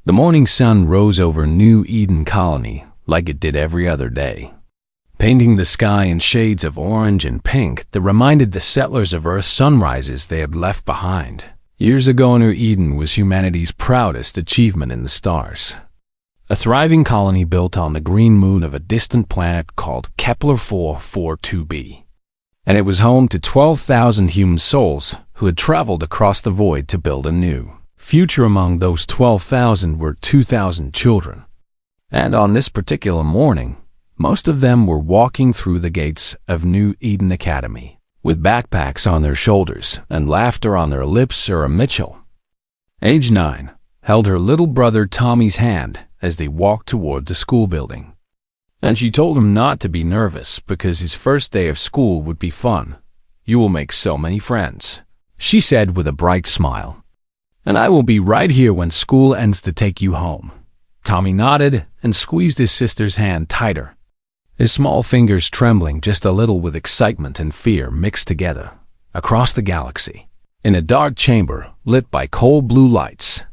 The morning sun rose over New Eden Colony like it did every other day, painting the sky in shades of orange and pink that reminded the settlers of Earth's sunrises they had left behind. Years ago, New Eden was humanity's proudest achievement in the stars. A thriving colony built on the green moon of a distant planet called Kepler 442b. And it was home to 12,000 human souls who had traveled across the void to build a new future. Among those 12,000 were 2,000 children. And on this particular morning, most of them were walking through the gates of New Eden Academy, with backpacks on their shoulders and laughter on their lips. Sarah Mitchell, age 9, held her little brother Tommy's hand as they walked toward the school building. And she told him not to be nervous because his first day of school would be fun. "You will make so many friends," she said with a bright smile. "And I will be right here when school ends to take you home." Tommy nodded and squeezed his sister's hand tighter, his small fingers trembling just a little with excitement and fear mixed together. Across the galaxy, in a dark chamber lit by cold blue lights,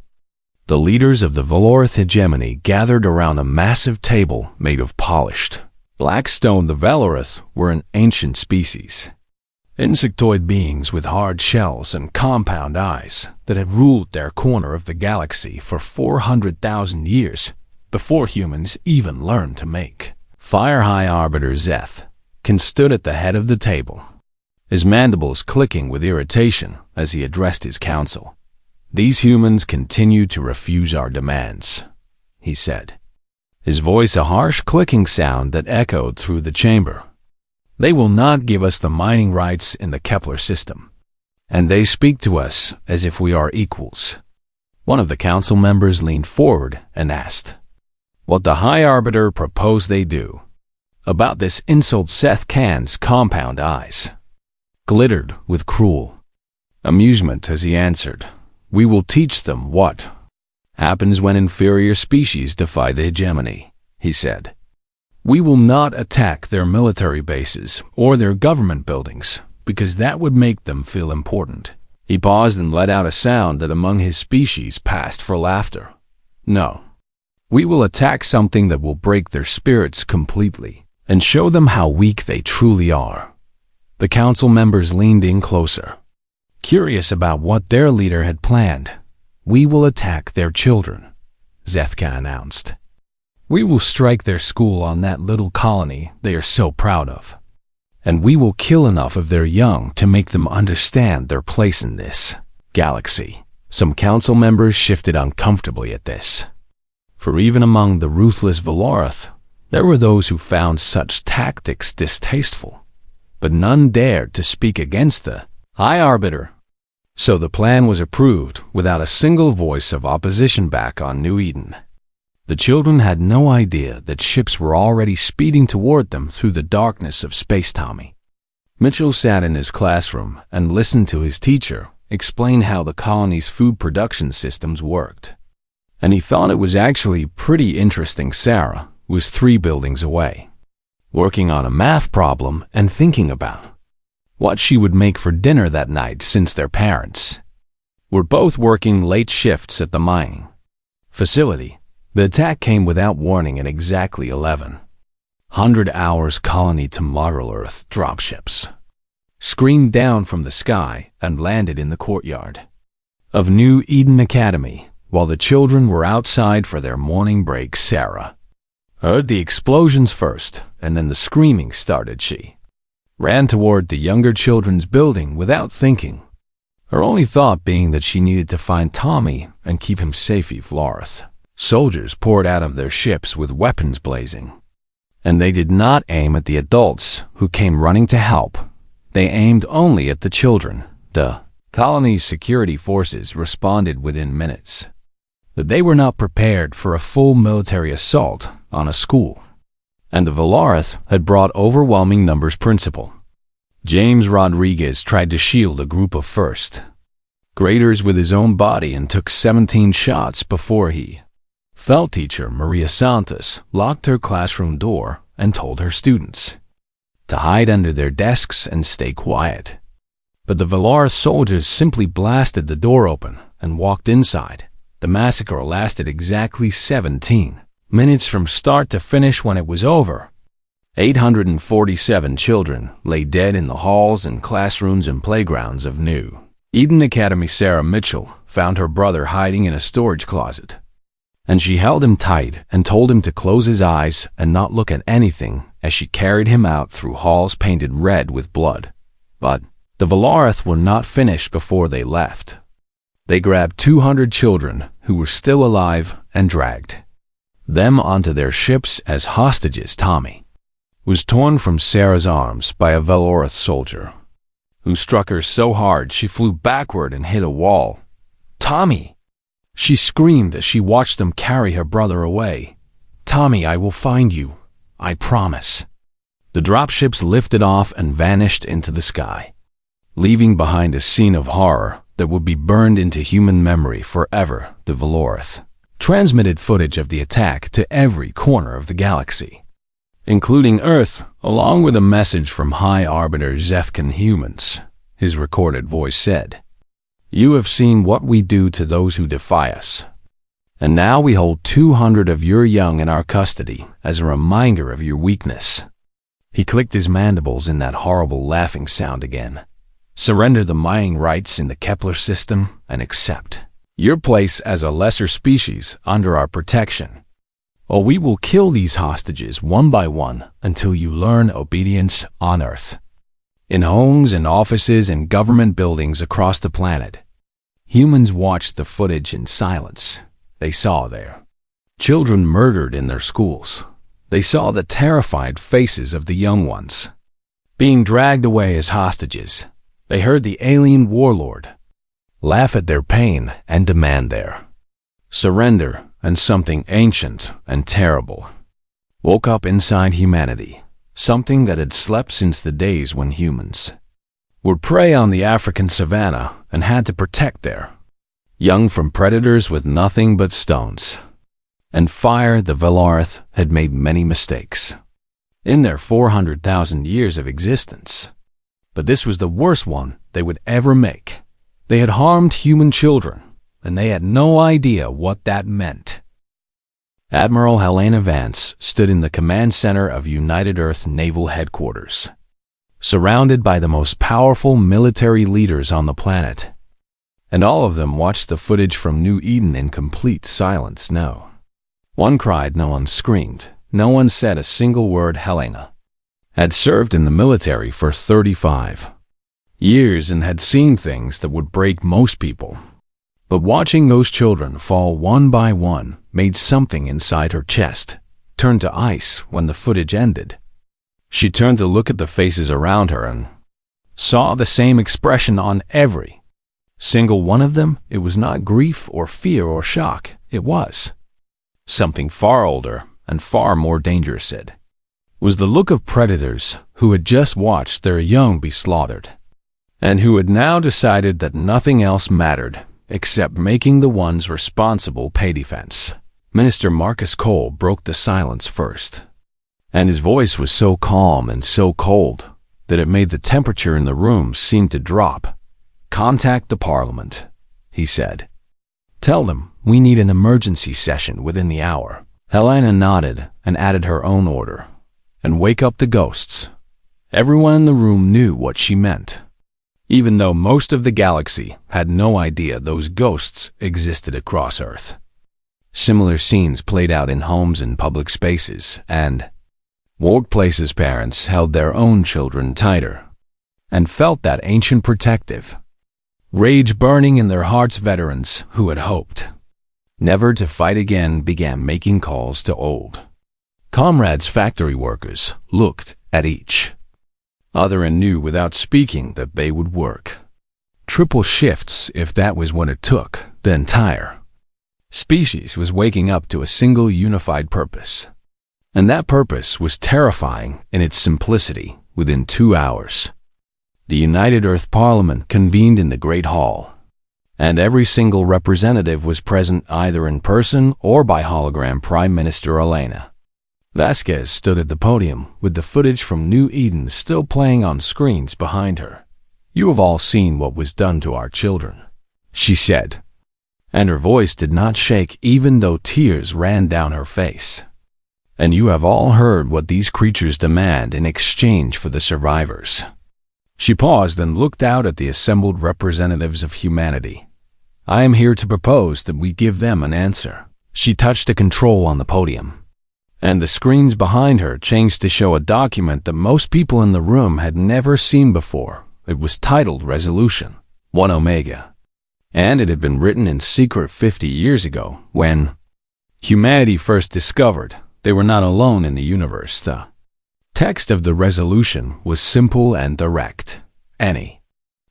the leaders of the Valorith hegemony gathered around a massive table made of polished black stone. The Valorith were an ancient species, insectoid beings with hard shells and compound eyes that had ruled their corner of the galaxy for 400,000 years before humans even learned to make. Fire High Arbiter Zeth stood at the head of the table, his mandibles clicking with irritation as he addressed his council. "These humans continue to refuse our demands," he said, his voice a harsh clicking sound that echoed through the chamber. "They will not give us the mining rights in the Kepler system, and they speak to us as if we are equals." One of the council members leaned forward and asked what the High Arbiter proposed they do about this insult. Seth Khan's compound eyes glittered with cruel amusement as he answered, "We will teach them what happens when inferior species defy the hegemony," he said. "We will not attack their military bases or their government buildings because that would make them feel important." He paused and let out a sound that among his species passed for laughter. "No. We will attack something that will break their spirits completely and show them how weak they truly are." The council members leaned in closer, curious about what their leader had planned. "We will attack their children," Zethka announced. "We will strike their school on that little colony they are so proud of. And we will kill enough of their young to make them understand their place in this galaxy." Some council members shifted uncomfortably at this, for even among the ruthless Valorith, there were those who found such tactics distasteful, but none dared to speak against the High Arbiter. So the plan was approved without a single voice of opposition back on New Eden. The children had no idea that ships were already speeding toward them through the darkness of space. Tommy Mitchell sat in his classroom and listened to his teacher explain how the colony's food production systems worked. And he thought it was actually pretty interesting. Sarah was 3 buildings away, working on a math problem and thinking about what she would make for dinner that night, since their parents were both working late shifts at the mining facility. The attack came without warning at exactly 1100 hours. Colony to model Earth dropships screamed down from the sky and landed in the courtyard of New Eden Academy while the children were outside for their morning break. Sarah heard the explosions first, and then the screaming started. She ran toward the younger children's building without thinking, her only thought being that she needed to find Tommy and keep him safe. Valorith soldiers poured out of their ships with weapons blazing, and they did not aim at the adults who came running to help. They aimed only at the children. The colony's security forces responded within minutes, but they were not prepared for a full military assault on a school, and the Valorith had brought overwhelming numbers. Principal James Rodriguez tried to shield a group of first graders with his own body and took 17 shots before he fell. Teacher Maria Santos locked her classroom door and told her students to hide under their desks and stay quiet. But the Valorith soldiers simply blasted the door open and walked inside. The massacre lasted exactly 17 minutes from start to finish. When it was over, 847 children lay dead in the halls and classrooms and playgrounds of New Eden Academy. Sarah Mitchell found her brother hiding in a storage closet, and she held him tight and told him to close his eyes and not look at anything as she carried him out through halls painted red with blood. But the Valarath were not finished before they left. They grabbed 200 children who were still alive and dragged them onto their ships as hostages. Tommy was torn from Sarah's arms by a Valarath soldier, who struck her so hard she flew backward and hit a wall. "Tommy!" she screamed as she watched them carry her brother away. "Tommy, I will find you. I promise." The dropships lifted off and vanished into the sky, leaving behind a scene of horror that would be burned into human memory forever. The Valarath transmitted footage of the attack to every corner of the galaxy, including Earth, along with a message from High Arbiter Zefkin. "Humans," his recorded voice said, "you have seen what we do to those who defy us. And now we hold 200 of your young in our custody as a reminder of your weakness." He clicked his mandibles in that horrible laughing sound again. "Surrender the mining rights in the Kepler system and accept your place as a lesser species under our protection, or we will kill these hostages one by one until you learn obedience on Earth." In homes and offices and government buildings across the planet, humans watched the footage in silence. They saw their children murdered in their schools. They saw the terrified faces of the young ones being dragged away as hostages. They heard the alien warlord laugh at their pain and demand their surrender, and something ancient and terrible woke up inside humanity, something that had slept since the days when humans were prey on the African savanna and had to protect their young from predators with nothing but stones and fire. The Valarath had made many mistakes in their 400,000 years of existence, but this was the worst one they would ever make. They had harmed human children, and they had no idea what that meant. Admiral Helena Vance stood in the command center of United Earth Naval Headquarters, surrounded by the most powerful military leaders on the planet, and all of them watched the footage from New Eden in complete silence. No one cried, no one screamed, no one said a single word. Helena had served in the military for 35 years and had seen things that would break most people. But watching those children fall one by one made something inside her chest turn to ice. When the footage ended, she turned to look at the faces around her and saw the same expression on every single one of them. It was not grief or fear or shock. It was something far older and far more dangerous. It was the look of predators who had just watched their young be slaughtered, and who had now decided that nothing else mattered except making the ones responsible pay. Defense Minister Marcus Cole broke the silence first, and his voice was so calm and so cold that it made the temperature in the room seem to drop. "Contact the Parliament," he said. "Tell them we need an emergency session within the hour." Helena nodded and added her own order. "And wake up the ghosts." Everyone in the room knew what she meant, even though most of the galaxy had no idea those ghosts existed across Earth. Similar scenes played out in homes and public spaces, and workplaces. Parents held their own children tighter and felt that ancient protective rage burning in their hearts. Veterans who had hoped never to fight again began making calls to old comrades. Factory workers looked at each other and knew without speaking that they would work triple shifts if that was what it took. The entire species was waking up to a single unified purpose, and that purpose was terrifying in its simplicity. Within 2 hours, the United Earth Parliament convened in the Great Hall, and every single representative was present either in person or by hologram. Prime Minister Elena Vasquez stood at the podium with the footage from New Eden still playing on screens behind her. "You have all seen what was done to our children," she said, and her voice did not shake even though tears ran down her face. "And you have all heard what these creatures demand in exchange for the survivors." She paused and looked out at the assembled representatives of humanity. "I am here to propose that we give them an answer." She touched a control on the podium, and the screens behind her changed to show a document that most people in the room had never seen before. It was titled Resolution 1 Omega, and it had been written in secret 50 years ago when humanity first discovered they were not alone in the universe. The text of the resolution was simple and direct. Any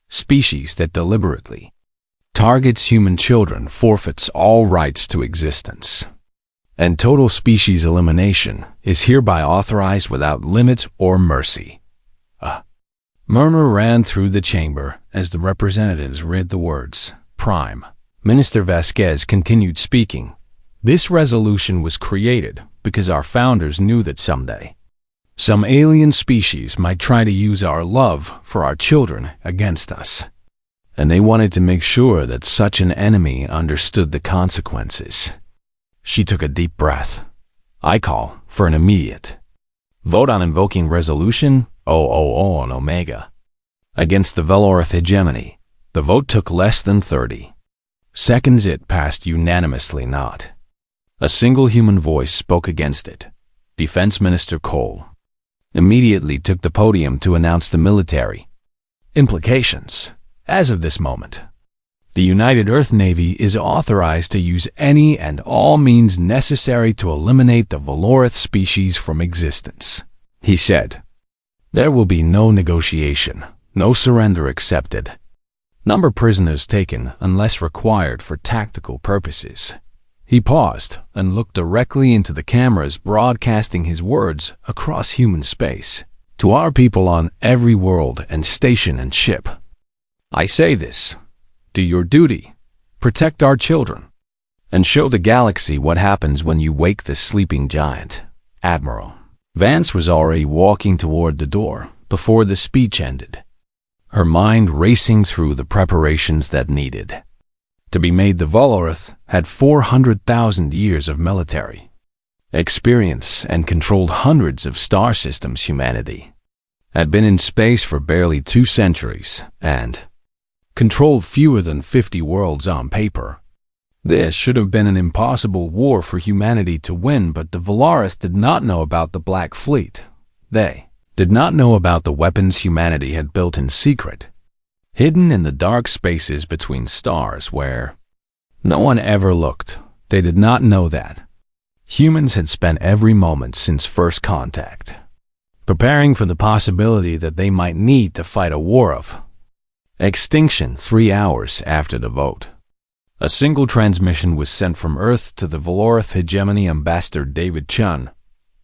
species that deliberately targets human children forfeits all rights to existence, and total species elimination is hereby authorized without limit or mercy. A murmur ran through the chamber as the representatives read the words. Prime Minister Vasquez continued speaking. "This resolution was created because our founders knew that someday some alien species might try to use our love for our children against us, and they wanted to make sure that such an enemy understood the consequences." She took a deep breath. "I call for an immediate vote on invoking Resolution 000 on Omega against the Velorith hegemony." The vote took less than 30 seconds. It passed unanimously. Not a single human voice spoke against it. Defense Minister Cole immediately took the podium to announce the military implications. As of this moment, the United Earth Navy is authorized to use any and all means necessary to eliminate the Velorith species from existence, he said. "There will be no negotiation, no surrender accepted. Number prisoners taken unless required for tactical purposes." He paused and looked directly into the cameras broadcasting his words across human space. "To our people on every world and station and ship, I say this: do your duty, protect our children, and show the galaxy what happens when you wake the sleeping giant." Admiral Vance was already walking toward the door before the speech ended, her mind racing through the preparations that needed to be made. The Velorith had 400,000 years of military experience and controlled hundreds of star systems. Humanity had been in space for barely 2 centuries and controlled fewer than 50 worlds on paper. This should have been an impossible war for humanity to win, but the Velorith did not know about the Black Fleet. They did not know about the weapons humanity had built in secret, hidden in the dark spaces between stars where no one ever looked. They did not know that humans had spent every moment since first contact preparing for the possibility that they might need to fight a war of extinction. 3 hours after the vote, a single transmission was sent from Earth to the Velorith hegemony. Ambassador David Chun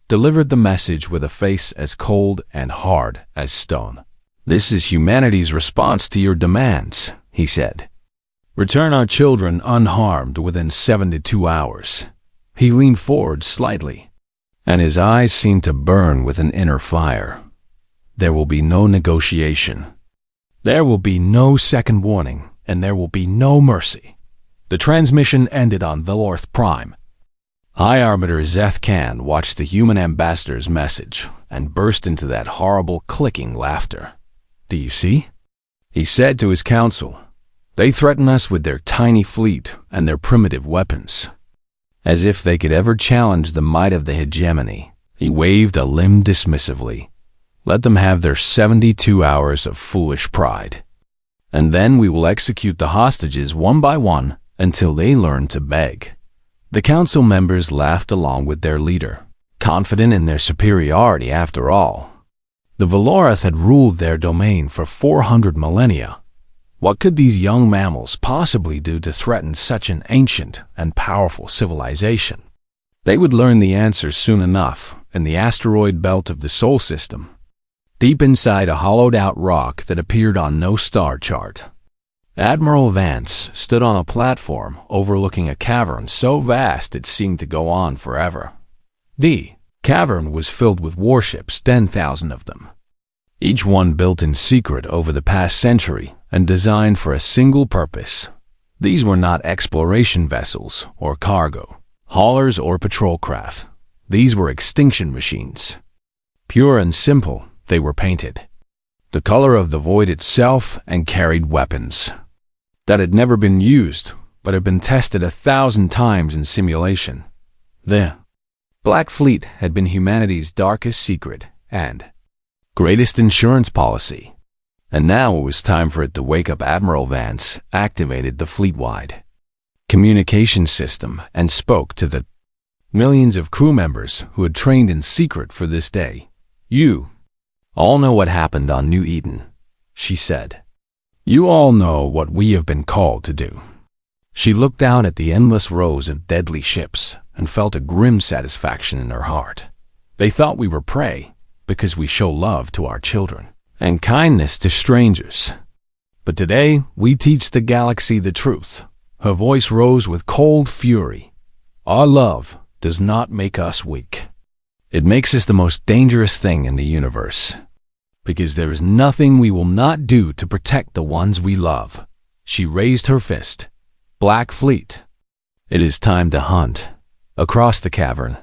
delivered the message with a face as cold and hard as stone. "This is humanity's response to your demands," he said. "Return our children unharmed within 72 hours. He leaned forward slightly, and his eyes seemed to burn with an inner fire. "There will be no negotiation. There will be no second warning, and there will be no mercy." The transmission ended on Velorith Prime. High Arbiter Zeth Khan watched the human ambassador's message and burst into that horrible clicking laughter. "Do you see?" he said to his council. "They threaten us with their tiny fleet and their primitive weapons, as if they could ever challenge the might of the hegemony." He waved a limb dismissively. "Let them have their 72 hours of foolish pride, and then we will execute the hostages one by one until they learn to beg." The council members laughed along with their leader, confident in their superiority. After all, the Velorith had ruled their domain for 400 millennia. What could these young mammals possibly do to threaten such an ancient and powerful civilization? They would learn the answer soon enough in the asteroid belt of the Sol system, deep inside a hollowed-out rock that appeared on no star chart. Admiral Vance stood on a platform overlooking a cavern so vast it seemed to go on forever. The cavern was filled with warships, 10,000 of them, each one built in secret over the past century and designed for a single purpose: These were not exploration vessels or cargo, haulers or patrol craft. These were extinction machines. Pure and simple, they were painted the color of the void itself and carried weapons that had never been used but had been tested 1,000 times in simulation. The Black Fleet had been humanity's darkest secret and greatest insurance policy. And now it was time for it to wake up. Admiral Vance activated the fleet-wide communication system and spoke to the millions of crew members who had trained in secret for this day. "You all know what happened on New Eden," she said. "You all know what we have been called to do." She looked down at the endless rows of deadly ships and felt a grim satisfaction in her heart. They thought we were prey because we show love to our children and kindness to strangers. But today, we teach the galaxy the truth. Her voice rose with cold fury. Our love does not make us weak. It makes us the most dangerous thing in the universe, because there is nothing we will not do to protect the ones we love. She raised her fist. Black Fleet, it is time to hunt. Across the cavern,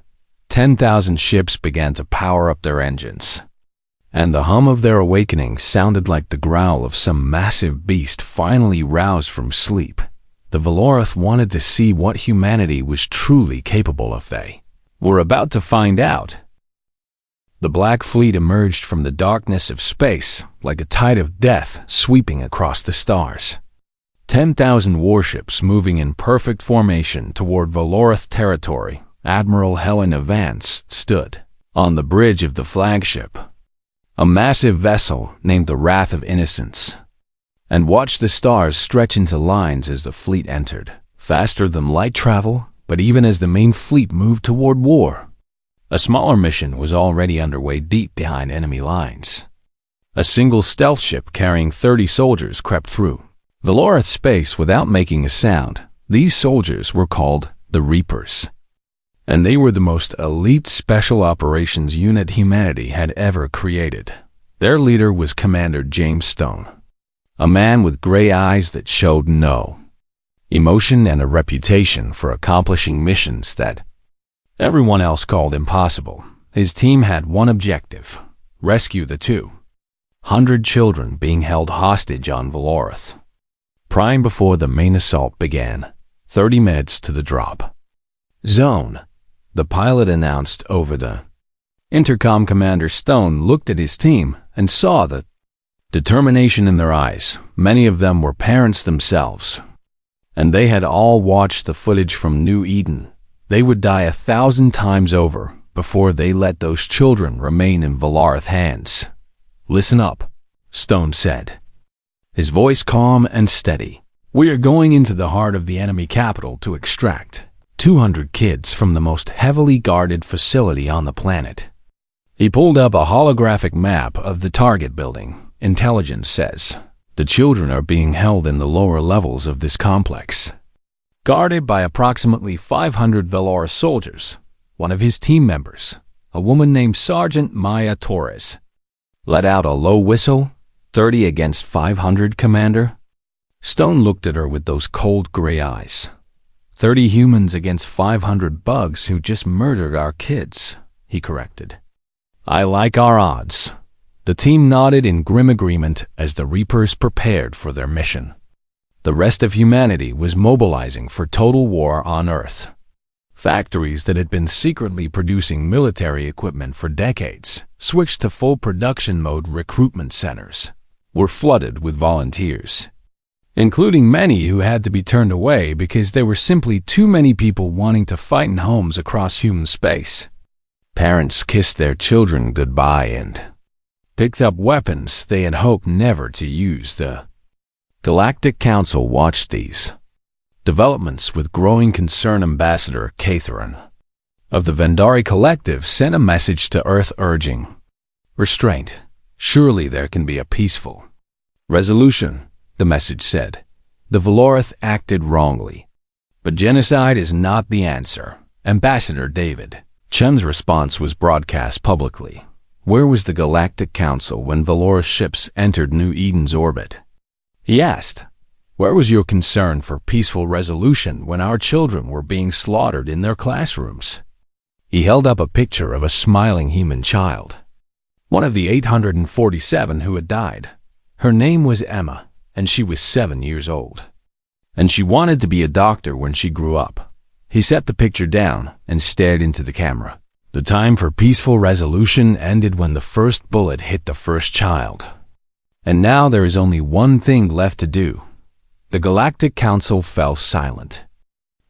10,000 ships began to power up their engines, and the hum of their awakening sounded like the growl of some massive beast finally roused from sleep. The Valorith wanted to see what humanity was truly capable of. They were about to find out. The Black Fleet emerged from the darkness of space like a tide of death sweeping across the stars. 10,000 warships moving in perfect formation toward Valorith territory. Admiral Helena Vance stood on the bridge of the flagship, a massive vessel named the Wrath of Innocence, and watched the stars stretch into lines as the fleet entered, faster than light travel. But even as the main fleet moved toward war, a smaller mission was already underway deep behind enemy lines. A single stealth ship carrying 30 soldiers crept through Valorith space without making a sound. These soldiers were called the Reapers, and they were the most elite special operations unit humanity had ever created. Their leader was Commander James Stone, a man with gray eyes that showed no emotion and a reputation for accomplishing missions that everyone else called impossible. His team had one objective: rescue the 200 children being held hostage on Valorith. Prime before the main assault began, 30 minutes to the drop zone, the pilot announced over the intercom. Commander Stone looked at his team and saw the determination in their eyes. Many of them were parents themselves, and they had all watched the footage from New Eden. They would die 1,000 times over before they let those children remain in Valorith hands. "Listen up," Stone said, his voice calm and steady. "We are going into the heart of the enemy capital to extract 200 kids from the most heavily guarded facility on the planet." He pulled up a holographic map of the target building. "Intelligence says the children are being held in the lower levels of this complex, guarded by approximately 500 Valorith soldiers." One of his team members, a woman named Sergeant Maya Torres, let out a low whistle. 30 against 500, Commander?" Stone looked at her with those cold gray eyes. 30 humans against 500 bugs who just murdered our kids, he corrected. "I like our odds." The team nodded in grim agreement as the Reapers prepared for their mission. The rest of humanity was mobilizing for total war on Earth. Factories that had been secretly producing military equipment for decades switched to full production mode. Recruitment centers were flooded with volunteers, including many who had to be turned away because there were simply too many people wanting to fight in homes across human space. Parents kissed their children goodbye and picked up weapons they had hoped never to use. The Galactic Council watched these developments with growing concern. Ambassador Catherine of the Vendari Collective sent a message to Earth urging restraint. "Surely there can be a peaceful resolution," the message said. "The Valorith acted wrongly, but genocide is not the answer." Ambassador David Chen's response was broadcast publicly. Where was the Galactic Council when Valorith ships entered New Eden's orbit? He asked. Where was your concern for peaceful resolution when our children were being slaughtered in their classrooms? He held up a picture of a smiling human child, one of the 847 who had died. Her name was Emma, and she was 7 years old. And she wanted to be a doctor when she grew up. He set the picture down and stared into the camera. The time for peaceful resolution ended when the first bullet hit the first child. And now there is only one thing left to do. The Galactic Council fell silent,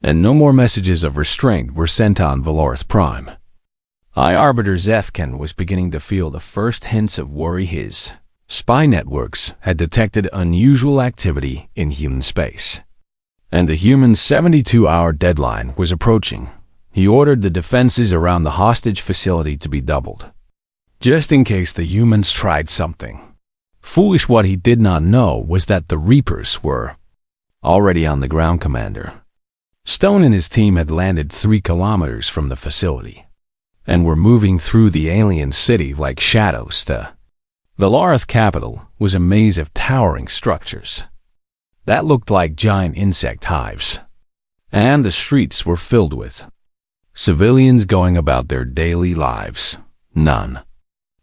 and no more messages of restraint were sent on Valorth Prime. High Arbiter Zethkin was beginning to feel the first hints of worry. His spy networks had detected unusual activity in human space, and the human 72-hour deadline was approaching. He ordered the defenses around the hostage facility to be doubled, just in case the humans tried something foolish. What he did not know was that the Reapers were already on the ground. Commander Stone and his team had landed 3 kilometers from the facility and were moving through the alien city like shadows. The Valorth capital was a maze of towering structures that looked like giant insect hives, and the streets were filled with civilians going about their daily lives. None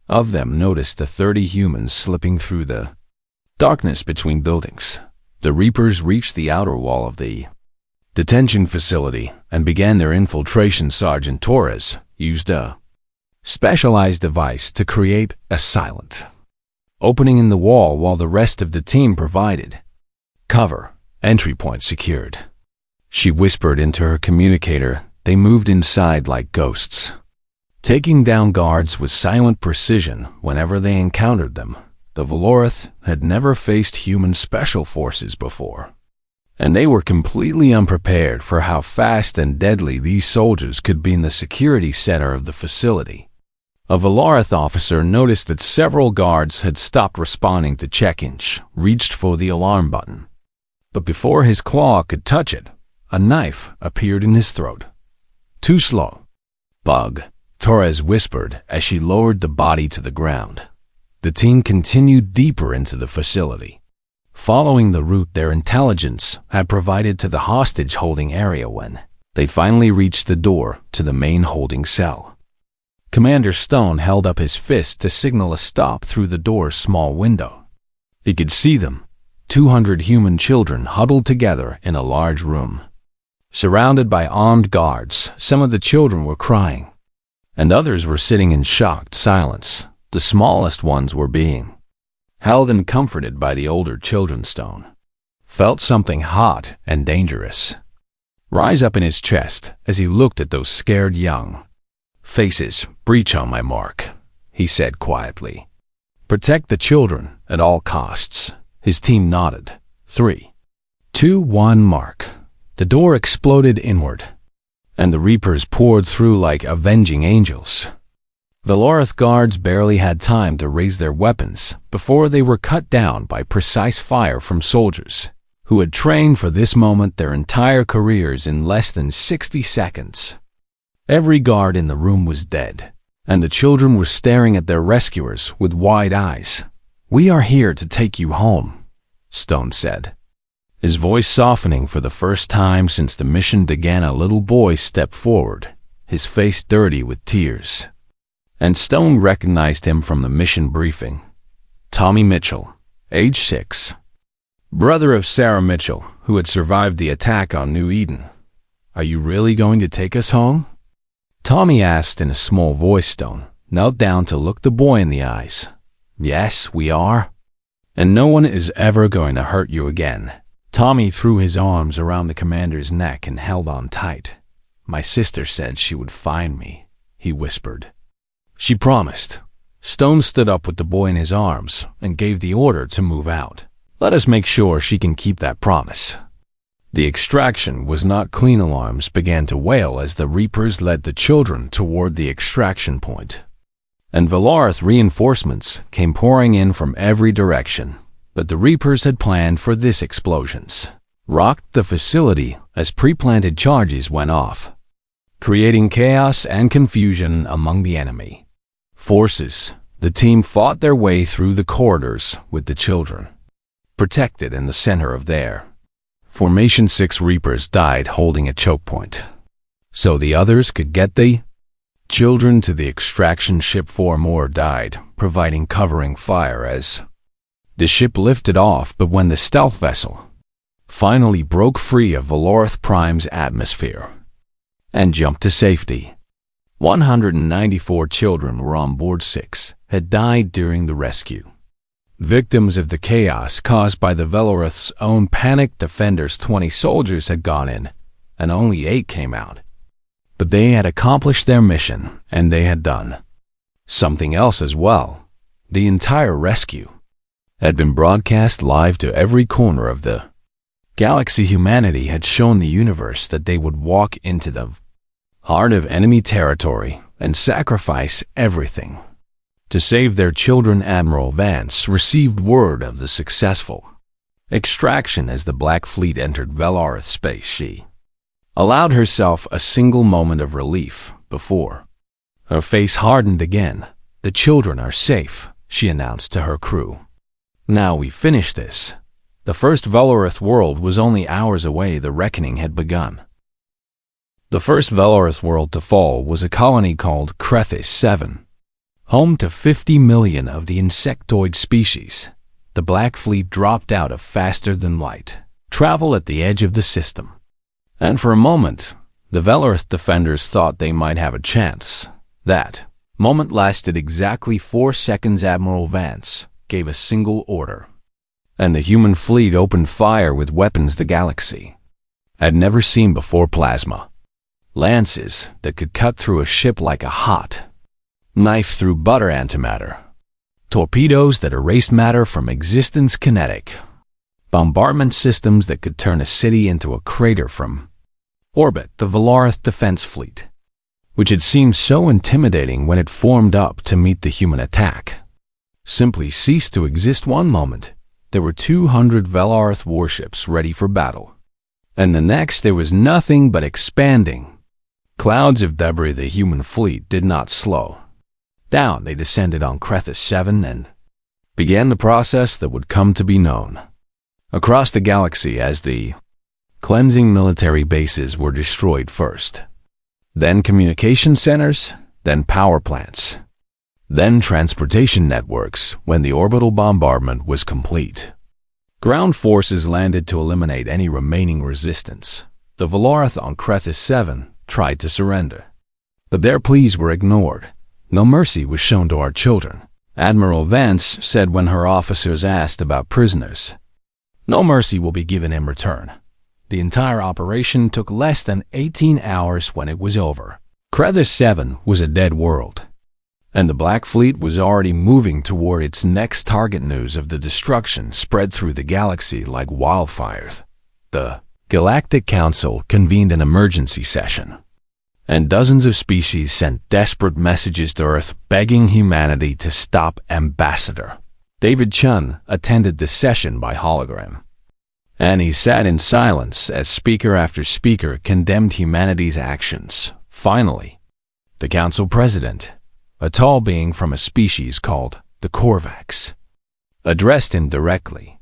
of them noticed the 30 humans slipping through the darkness between buildings. The Reapers reached the outer wall of the detention facility and began their infiltration. Sergeant Torres used a specialized device to create a silent opening in the wall while the rest of the team provided cover. Entry point secured, she whispered into her communicator. They moved inside like ghosts, taking down guards with silent precision whenever they encountered them. The Valorth had never faced human special forces before, and they were completely unprepared for how fast and deadly these soldiers could be in the security center of the facility. A Valorth officer noticed that several guards had stopped responding to check-ins, reached for the alarm button, but before his claw could touch it, a knife appeared in his throat. Too slow. Bug, Torres whispered as she lowered the body to the ground. The team continued deeper into the facility, following the route their intelligence had provided to the hostage-holding area. When they finally reached the door to the main holding cell, Commander Stone held up his fist to signal a stop through the door's small window. He could see them, 200 human children huddled together in a large room, surrounded by armed guards. Some of the children were crying, and others were sitting in shocked silence. The smallest ones were being held and comforted by the older children. Stone felt something hot and dangerous rise up in his chest as he looked at those scared young faces. Breach on my mark, he said quietly. Protect the children at all costs. His team nodded. 3, 2, 1, mark. The door exploded inward, and the Reapers poured through like avenging angels. Valorth guards barely had time to raise their weapons before they were cut down by precise fire from soldiers who had trained for this moment their entire careers in less than 60 seconds. Every guard in the room was dead, and the children were staring at their rescuers with wide eyes. We are here to take you home, Stone said, his voice softening for the first time since the mission began. A little boy stepped forward, his face dirty with tears, and Stone recognized him from the mission briefing. Tommy Mitchell, age 6, brother of Sarah Mitchell, who had survived the attack on New Eden. Are you really going to take us home? Tommy asked in a small voice. Stone knelt down to look the boy in the eyes. Yes, we are. And no one is ever going to hurt you again. Tommy threw his arms around the commander's neck and held on tight. My sister said she would find me, he whispered. She promised. Stone stood up with the boy in his arms and gave the order to move out. Let us make sure she can keep that promise. The extraction was not clean. Alarms began to wail as the Reapers led the children toward the extraction point, and Valorth reinforcements came pouring in from every direction. But the Reapers had planned for this. Explosions rocked the facility as pre-planted charges went off, creating chaos and confusion among the enemy forces. The team fought their way through the corridors with the children protected in the center of their Formation 6 Reapers died holding a choke point, so the others could get the children to the extraction ship. 4 more died, providing covering fire as the ship lifted off. But when the stealth vessel finally broke free of Valorith Prime's atmosphere and jumped to safety, 194 children were on board. 6 had died during the rescue, victims of the chaos caused by the Valorith's own panicked defenders. 20 soldiers had gone in, and only 8 came out. But they had accomplished their mission, and they had done something else as well. The entire rescue had been broadcast live to every corner of the galaxy. Humanity had shown the universe that they would walk into the heart of enemy territory and sacrifice everything to save their children. Admiral Vance received word of the successful extraction as the Black Fleet entered Valorith space. She allowed herself a single moment of relief before her face hardened again. "The children are safe," she announced to her crew. "Now we finish this." The first Valorith world was only hours away. The reckoning had begun. The first Valorith world to fall was a colony called Krethis 7, home to 50 million of the insectoid species. The Black Fleet dropped out of faster-than-light travel at the edge of the system, and for a moment, the Valorith defenders thought they might have a chance. That moment lasted exactly 4 seconds. Admiral Vance gave a single order, and the human fleet opened fire with weapons the galaxy had never seen before. Plasma lances that could cut through a ship like a hot knife through butter. Antimatter torpedoes that erased matter from existence. Kinetic bombardment systems that could turn a city into a crater from orbit. The Valorith defense fleet, which had seemed so intimidating when it formed up to meet the human attack, simply ceased to exist. One moment, there were 200 Valorith warships ready for battle, and the next there was nothing but expanding clouds of debris. The human fleet did not slow down. They descended on Krethis 7 and began the process that would come to be known across the galaxy as the cleansing. Military bases were destroyed first, then communication centers, then power plants, then transportation networks. When the orbital bombardment was complete, ground forces landed to eliminate any remaining resistance. The Valorith on Krethis 7 tried to surrender, but their pleas were ignored. "No mercy was shown to our children," Admiral Vance said when her officers asked about prisoners. "No mercy will be given in return." The entire operation took less than 18 hours when it was over. Krethis 7 was a dead world, and the Black Fleet was already moving toward its next target. News of the destruction spread through the galaxy like wildfires. The Galactic Council convened an emergency session, and dozens of species sent desperate messages to Earth begging humanity to stop. Ambassador David Chun attended the session by hologram, and he sat in silence as speaker after speaker condemned humanity's actions. Finally, the council president, a tall being from a species called the Korvax, addressed him directly.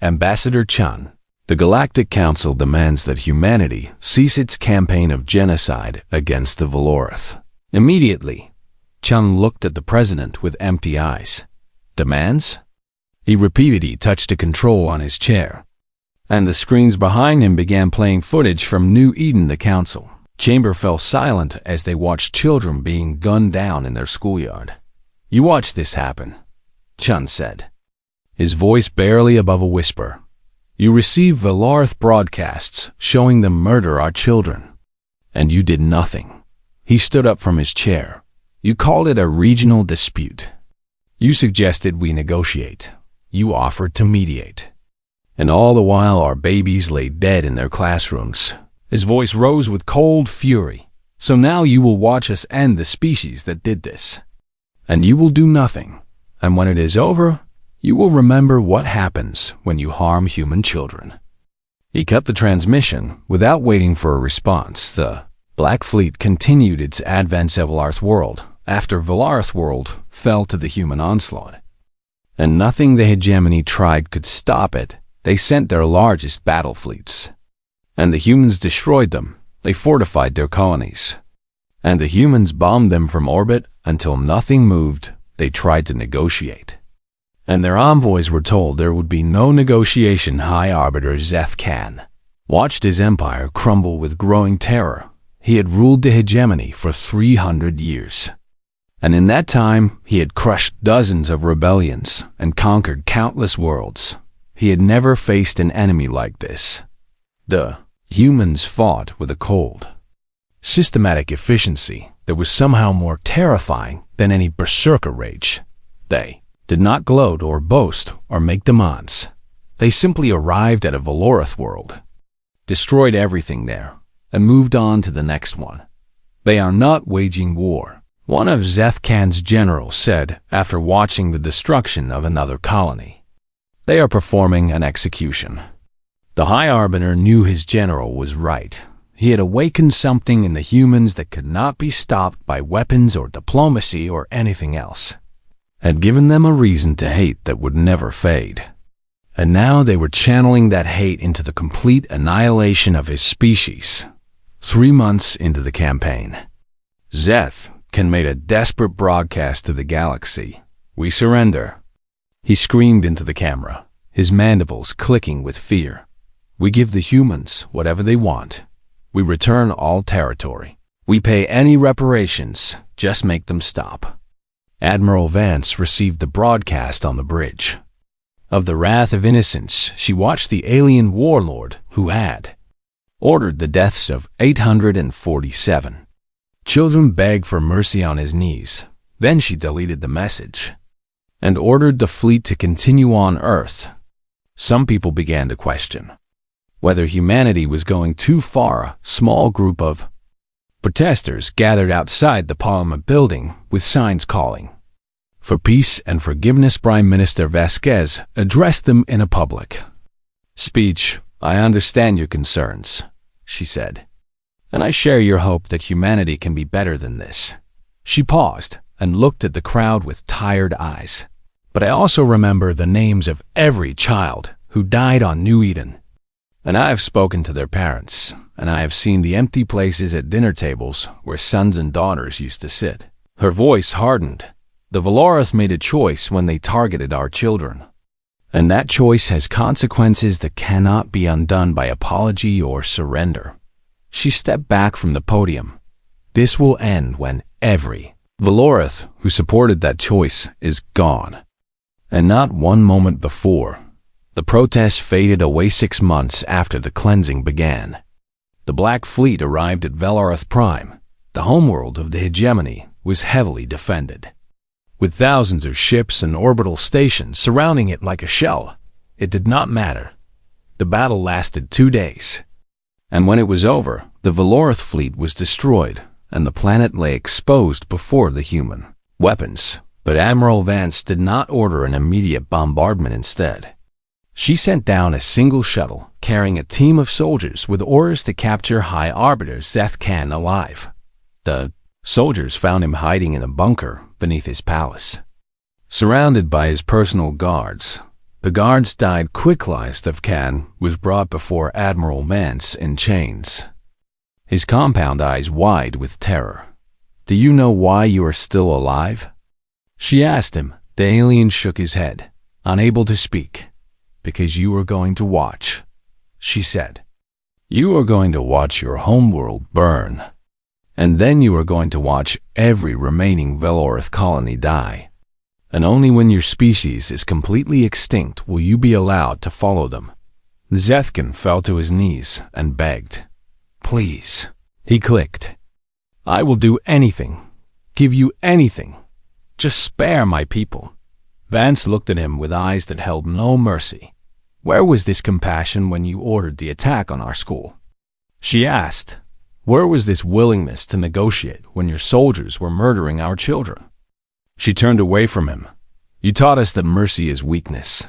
"Ambassador Chun, the Galactic Council demands that humanity cease its campaign of genocide against the Valorith immediately." Chun looked at the president with empty eyes. "Demands?" He repeated. He touched a control on his chair, and the screens behind him began playing footage from New Eden. The council chamber fell silent as they watched children being gunned down in their schoolyard. "You watch this happen," Chun said, his voice barely above a whisper. "You receive Valorith broadcasts showing them murder our children, and you did nothing." He stood up from his chair. "You called it a regional dispute. You suggested we negotiate. You offered to mediate. And all the while our babies lay dead in their classrooms." His voice rose with cold fury. "So now you will watch us end the species that did this. And you will do nothing. And when it is over, you will remember what happens when you harm human children." He cut the transmission without waiting for a response. The Black Fleet continued its advance of Valorith world after Valorith world fell to the human onslaught, and nothing the hegemony tried could stop it. They sent their largest battle fleets. And the humans destroyed them. They fortified their colonies. And the humans bombed them from orbit until nothing moved. They tried to negotiate. And their envoys were told there would be no negotiation. High Arbiter Zeth Khan watched his empire crumble with growing terror. He had ruled the hegemony for 300 years. And in that time, he had crushed dozens of rebellions and conquered countless worlds. He had never faced an enemy like this. The humans fought with a cold, systematic efficiency that was somehow more terrifying than any berserker rage. They did not gloat or boast or make demands. They simply arrived at a Valorith world, destroyed everything there, and moved on to the next one. They are not waging war, one of Zeth Khan's generals said after watching the destruction of another colony. They are performing an execution. The High Arbiter knew his general was right. He had awakened something in the humans that could not be stopped by weapons or diplomacy or anything else. Had given them a reason to hate that would never fade. And now they were channeling that hate into the complete annihilation of his species. 3 months into the campaign, Zeth Khan made a desperate broadcast to the galaxy. "We surrender," he screamed into the camera, his mandibles clicking with fear. "We give the humans whatever they want. We return all territory. We pay any reparations, just make them stop." Admiral Vance received the broadcast on the bridge. Of the wrath of innocence, she watched the alien warlord who had ordered the deaths of 847 children beg for mercy on his knees. Then she deleted the message and ordered the fleet to continue on Earth. Some people began to question whether humanity was going too far. A small group of protesters gathered outside the Parliament building with signs calling for peace and forgiveness. Prime Minister Vasquez addressed them in a public speech. "I understand your concerns," she said, "and I share your hope that humanity can be better than this." She paused and looked at the crowd with tired eyes. "But I also remember the names of every child who died on New Eden. And I have spoken to their parents, and I have seen the empty places at dinner tables where sons and daughters used to sit." Her voice hardened. "The Valorith made a choice when they targeted our children. And that choice has consequences that cannot be undone by apology or surrender." She stepped back from the podium. "This will end when every Valorith who supported that choice is gone. And not one moment before." The protests faded away 6 months after the cleansing began. The Black Fleet arrived at Valorith Prime. The homeworld of the hegemony was heavily defended, with thousands of ships and orbital stations surrounding it like a shell. It did not matter. The battle lasted 2 days. And when it was over, the Valorith fleet was destroyed, and the planet lay exposed before the human weapons. But Admiral Vance did not order an immediate bombardment instead. She sent down a single shuttle carrying a team of soldiers with orders to capture High Arbiter Zeth Khan alive. The soldiers found him hiding in a bunker beneath his palace, surrounded by his personal guards. The guards died quickly. Zeth Khan was brought before Admiral Vance in chains, his compound eyes wide with terror. "Do you know why you are still alive?" she asked him. The alien shook his head, unable to speak. "Because you are going to watch," she said. "You are going to watch your homeworld burn. And then you are going to watch every remaining Valorith colony die. And only when your species is completely extinct will you be allowed to follow them." Zeth Khan fell to his knees and begged. "Please." He clicked. "I will do anything, give you anything. Just spare my people." Vance looked at him with eyes that held no mercy. "Where was this compassion when you ordered the attack on our school?" she asked. "Where was this willingness to negotiate when your soldiers were murdering our children?" She turned away from him. "You taught us that mercy is weakness,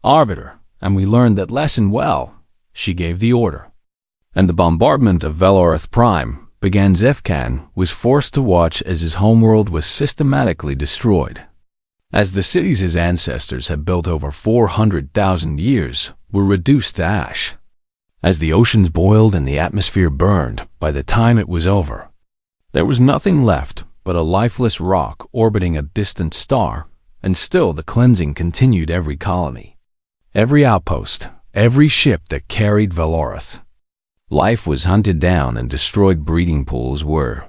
Arbiter, and we learned that lesson well." She gave the order. And the bombardment of Valorith Prime began. Zeth Khan was forced to watch as his homeworld was systematically destroyed. As the cities his ancestors had built over 400,000 years were reduced to ash. As the oceans boiled and the atmosphere burned, by the time it was over, there was nothing left but a lifeless rock orbiting a distant star, and still the cleansing continued every colony, every outpost, every ship that carried Valorith. Life was hunted down and destroyed breeding pools were.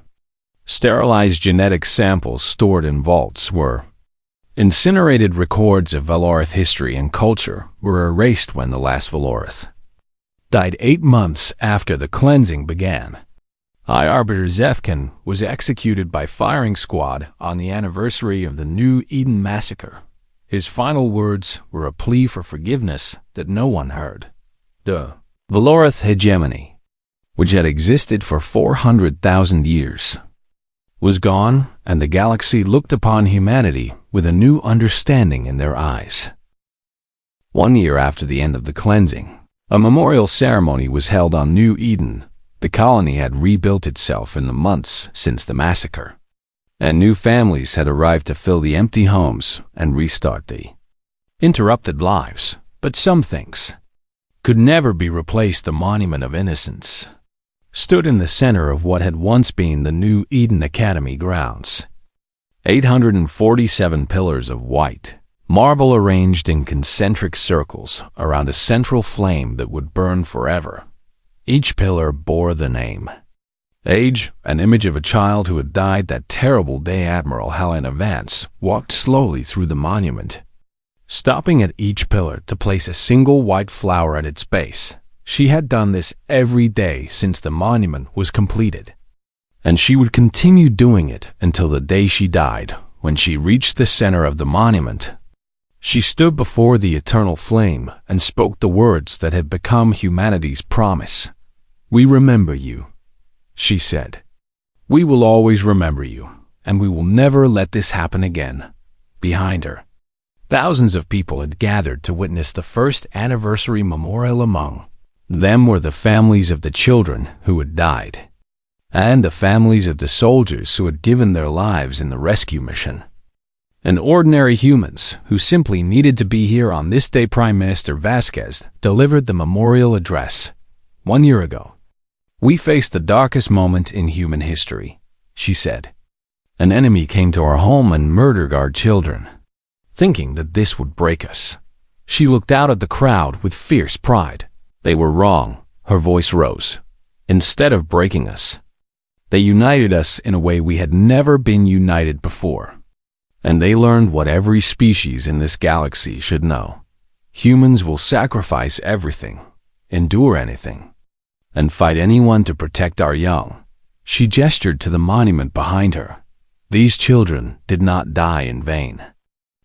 Sterilized genetic samples stored in vaults were. Incinerated records of Valorith history and culture were erased when the last Valorith died 8 months after the cleansing began. High Arbiter Zefkin was executed by firing squad on the anniversary of the New Eden massacre. His final words were a plea for forgiveness that no one heard. The Valorith hegemony, which had existed for 400,000 years, was gone, and the galaxy looked upon humanity with a new understanding in their eyes. 1 year after the end of the cleansing, a memorial ceremony was held on New Eden. The colony had rebuilt itself in the months since the massacre, and new families had arrived to fill the empty homes and restart the interrupted lives. But some things could never be replaced. The Monument of Innocence stood in the center of what had once been the New Eden Academy grounds. 847 pillars of white marble arranged in concentric circles around a central flame that would burn forever. Each pillar bore the name, age, an image of a child who had died that terrible day. Admiral Helena Vance walked slowly through the monument, stopping at each pillar to place a single white flower at its base. She had done this every day since the monument was completed, and she would continue doing it until the day she died. When she reached the center of the monument, she stood before the eternal flame and spoke the words that had become humanity's promise. "We remember you," she said. "We will always remember you, and we will never let this happen again." Behind her, thousands of people had gathered to witness the first anniversary memorial. Among them were the families of the children who had died, and the families of the soldiers who had given their lives in the rescue mission, and ordinary humans who simply needed to be here on this day. Prime Minister Vasquez delivered the memorial address. 1 year ago, we faced the darkest moment in human history, she said. An enemy came to our home and murdered our children, thinking that this would break us. She looked out at the crowd with fierce pride. They were wrong. Her voice rose. Instead of breaking us, they united us in a way we had never been united before. And they learned what every species in this galaxy should know. Humans will sacrifice everything, endure anything, and fight anyone to protect our young. She gestured to the monument behind her. These children did not die in vain,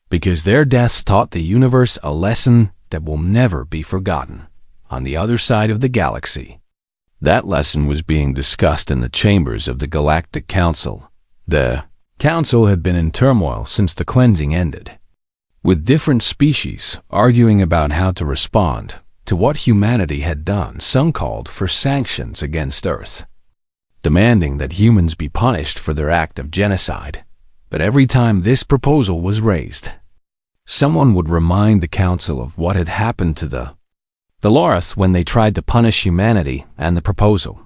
because their deaths taught the universe a lesson that will never be forgotten. On the other side of the galaxy, that lesson was being discussed in the chambers of the Galactic Council. The Council had been in turmoil since the cleansing ended, with different species arguing about how to respond to what humanity had done. Some called for sanctions against Earth, demanding that humans be punished for their act of genocide. But every time this proposal was raised, someone would remind the Council of what had happened to the Valorith when they tried to punish humanity, and the proposal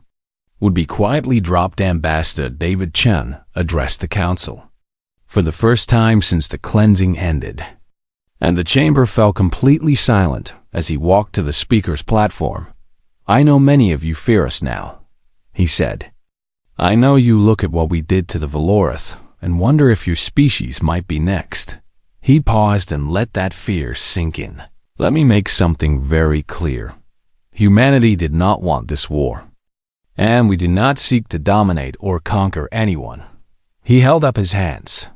would be quietly dropped. Ambassador David Chen addressed the Council for the first time since the cleansing ended, and the chamber fell completely silent as he walked to the speaker's platform. "I know many of you fear us now," he said. "I know you look at what we did to the Valorith and wonder if your species might be next." He paused and let that fear sink in. "Let me make something very clear. Humanity did not want this war, and we did not seek to dominate or conquer anyone." He held up his hands.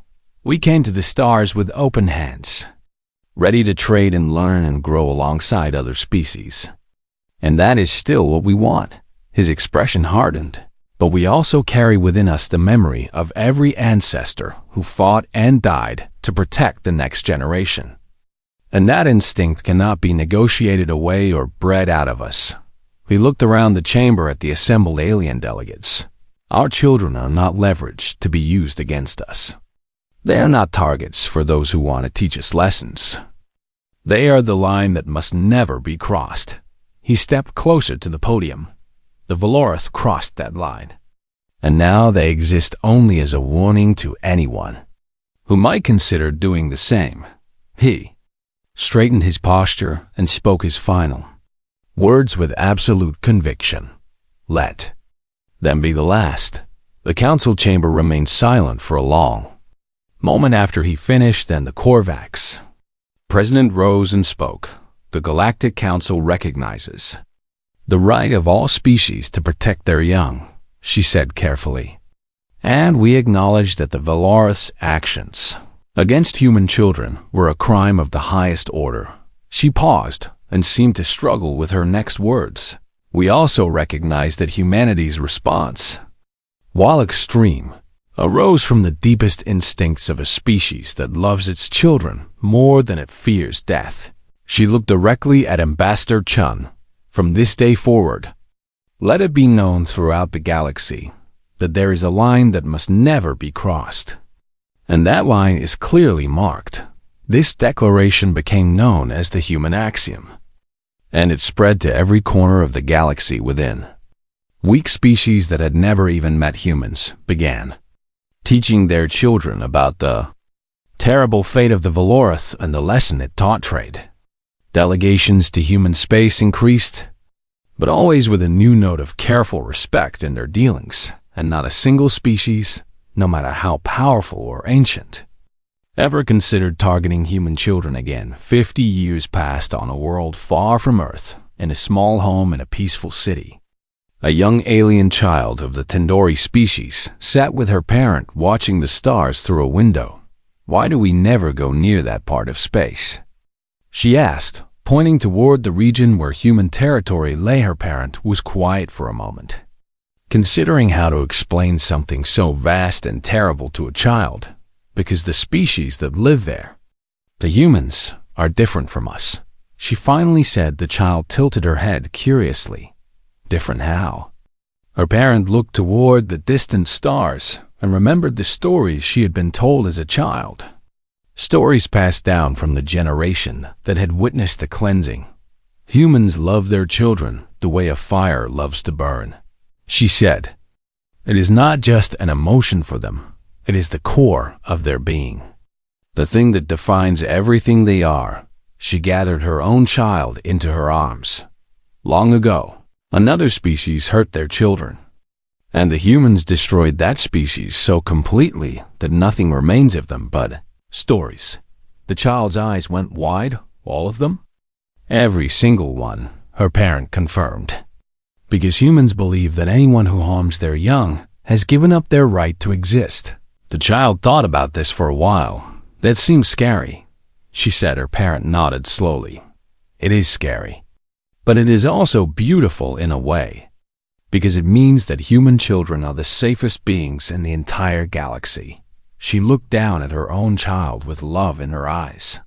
"We came to the stars with open hands, ready to trade and learn and grow alongside other species. And that is still what we want." His expression hardened. "But we also carry within us the memory of every ancestor who fought and died to protect the next generation. And that instinct cannot be negotiated away or bred out of us." We looked around the chamber at the assembled alien delegates. "Our children are not leverage to be used against us. They are not targets for those who want to teach us lessons. They are the line that must never be crossed. He stepped closer to the podium. The Valoroth crossed that line. And now they exist only as a warning to anyone who might consider doing the same. He straightened his posture and spoke his final words with absolute conviction. Let them be the last. The council chamber remained silent for a long moment after he finished, and the Korvax president rose and spoke. The Galactic Council recognizes the right of all species to protect their young, she said carefully. And we acknowledge that the Valoroth's actions against human children were a crime of the highest order. She paused and seemed to struggle with her next words. We also recognize that humanity's response, while extreme, arose from the deepest instincts of a species that loves its children more than it fears death. She looked directly at Ambassador Chun. From this day forward, let it be known throughout the galaxy that there is a line that must never be crossed. And that line is clearly marked. This declaration became known as the human axiom, and it spread to every corner of the galaxy within. Weak species that had never even met humans began teaching their children about the terrible fate of the Valoroth and the lesson it taught trade. Delegations to human space increased, but always with a new note of careful respect in their dealings, and not a single species, no matter how powerful or ancient, ever considered targeting human children again. 50 years passed on a world far from Earth, in a small home in a peaceful city. A young alien child of the Tendori species sat with her parent watching the stars through a window. Why do we never go near that part of space? She asked, pointing toward the region where human territory lay. Her parent was quiet for a moment, considering how to explain something so vast and terrible to a child, because the species that live there, the humans, are different from us. She finally said. The child tilted her head curiously. Different how? Her parent looked toward the distant stars and remembered the stories she had been told as a child. Stories passed down from the generation that had witnessed the cleansing. Humans love their children the way a fire loves to burn, she said. It is not just an emotion for them. It is the core of their being, the thing that defines everything they are. She gathered her own child into her arms. Long ago, another species hurt their children, and the humans destroyed that species so completely that nothing remains of them but stories. The child's eyes went wide. All of them? Every single one, her parent confirmed. Because humans believe that anyone who harms their young has given up their right to exist. The child thought about this for a while. That seems scary, she said. Her parent nodded slowly. It is scary, but it is also beautiful in a way, because it means that human children are the safest beings in the entire galaxy. She looked down at her own child with love in her eyes.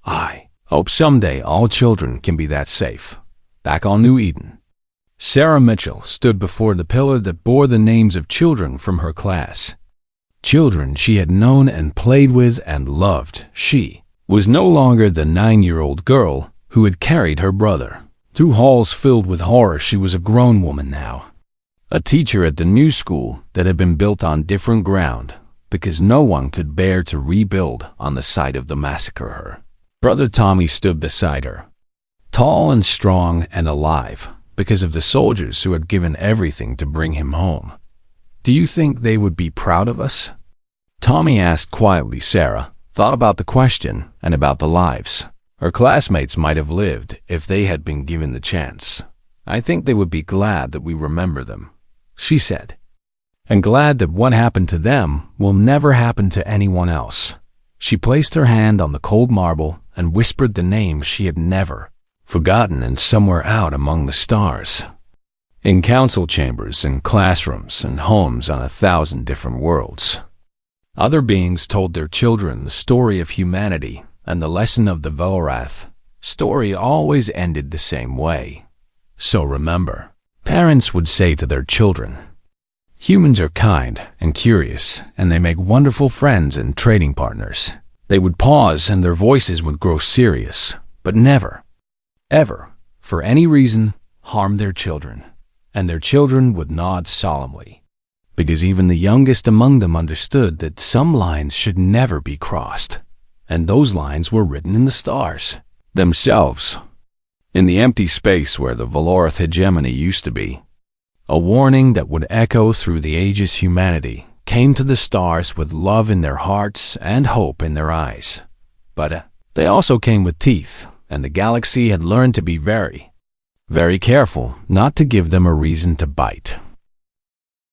I hope someday all children can be that safe. Back on New Eden, Sarah Mitchell stood before the pillar that bore the names of children from her class. Children she had known and played with and loved. She was no longer the 9-year-old girl who had carried her brother through halls filled with horror. She was a grown woman now, a teacher at the new school that had been built on different ground, because no one could bear to rebuild on the site of the massacre. Her brother Tommy stood beside her, tall and strong and alive, because of the soldiers who had given everything to bring him home. Do you think they would be proud of us? Tommy asked quietly. Sarah thought about the question and about the lives her classmates might have lived if they had been given the chance. I think they would be glad that we remember them, she said, and glad that what happened to them will never happen to anyone else. She placed her hand on the cold marble and whispered the name she had never forgotten. And somewhere out among the stars, in council chambers and classrooms and homes on 1,000 different worlds, other beings told their children the story of humanity and the lesson of the Valoroth. Story always ended the same way. So remember, parents would say to their children, humans are kind and curious, and they make wonderful friends and trading partners. They would pause and their voices would grow serious. but never, ever, for any reason, harm their children, and their children would nod solemnly, because even the youngest among them understood that some lines should never be crossed, and those lines were written in the stars themselves, in the empty space where the Valorith hegemony used to be. A warning that would echo through the ages. Humanity came to the stars with love in their hearts and hope in their eyes. But they also came with teeth, and the galaxy had learned to be very, very careful not to give them a reason to bite.